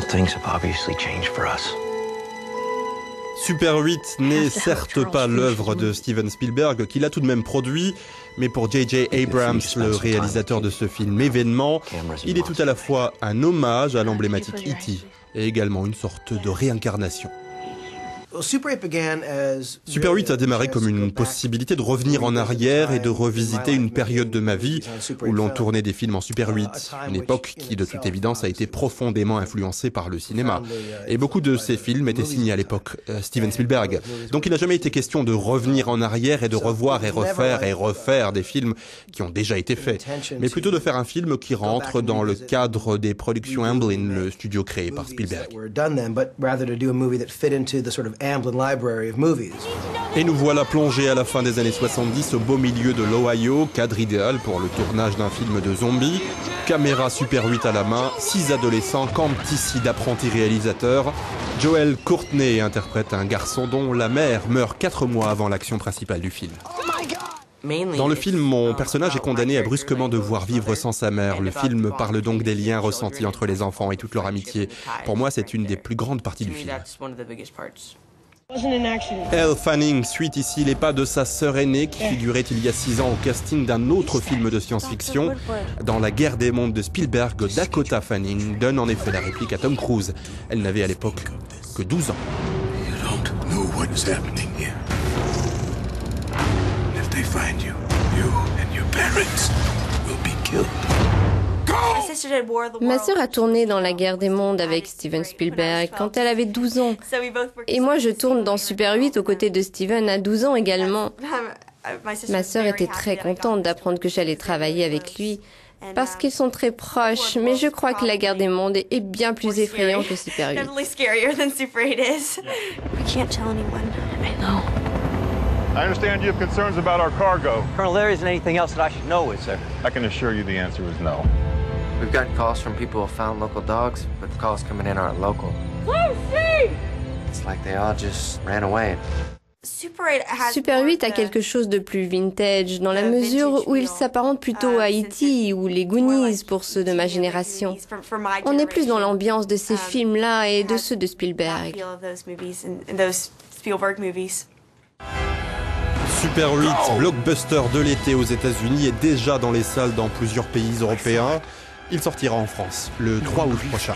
things have obviously changed for us. Super 8 n'est certes pas l'œuvre de Steven Spielberg, qu'il a tout de même produit, mais pour J.J. Abrams, le réalisateur de ce film événement, il est tout à la fois un hommage à l'emblématique E.T. et également une sorte de réincarnation. Super 8 a démarré comme une possibilité de revenir en arrière et de revisiter une période de ma vie où l'on tournait des films en Super 8, une époque qui de toute évidence a été profondément influencée par le cinéma. Et beaucoup de ces films étaient signés à l'époque Steven Spielberg. Donc il n'a jamais été question de revenir en arrière et de revoir et refaire des films qui ont déjà été faits, mais plutôt de faire un film qui rentre dans le cadre des productions Amblin, le studio créé par Spielberg. Et nous voilà plongés à la fin des années 70 au beau milieu de l'Ohio, cadre idéal pour le tournage d'un film de zombies. Caméra Super 8 à la main, 6 adolescents campent ici d'apprentis réalisateurs. Joel Courtney interprète un garçon dont la mère meurt 4 mois avant l'action principale du film. Dans le film, mon personnage est condamné à brusquement devoir vivre sans sa mère. Le film parle donc des liens ressentis entre les enfants et toute leur amitié. Pour moi, c'est une des plus grandes parties du film. Elle Fanning suit ici les pas de sa sœur aînée qui figurait il y a 6 ans au casting d'un autre film de science-fiction. Dans La guerre des mondes de Spielberg, Dakota Fanning donne en effet la réplique à Tom Cruise. Elle n'avait à l'époque que 12 ans. Ma sœur a tourné dans La guerre des mondes avec Steven Spielberg quand elle avait 12 ans. Et moi, je tourne dans Super 8 aux côtés de Steven à 12 ans également. Ma sœur était très contente d'apprendre que j'allais travailler avec lui parce qu'ils sont très proches, mais je crois que La guerre des mondes est bien plus effrayant que Super 8. I understand you have concerns about our cargo. Colonel, there isn't anything else that I should know, is there? I can assure you the answer is no. We've gotten calls from people who found local dogs, but the calls coming in aren't local. It's like they all just ran away. Super 8 a quelque chose de plus vintage, dans la mesure où il s'apparente plutôt à E.T. ou les Goonies pour ceux de ma génération. On est plus dans l'ambiance de ces films-là et de ceux de Spielberg. Super 8, blockbuster de l'été aux États-Unis, est déjà dans les salles dans plusieurs pays européens. Il sortira en France le 3 août prochain.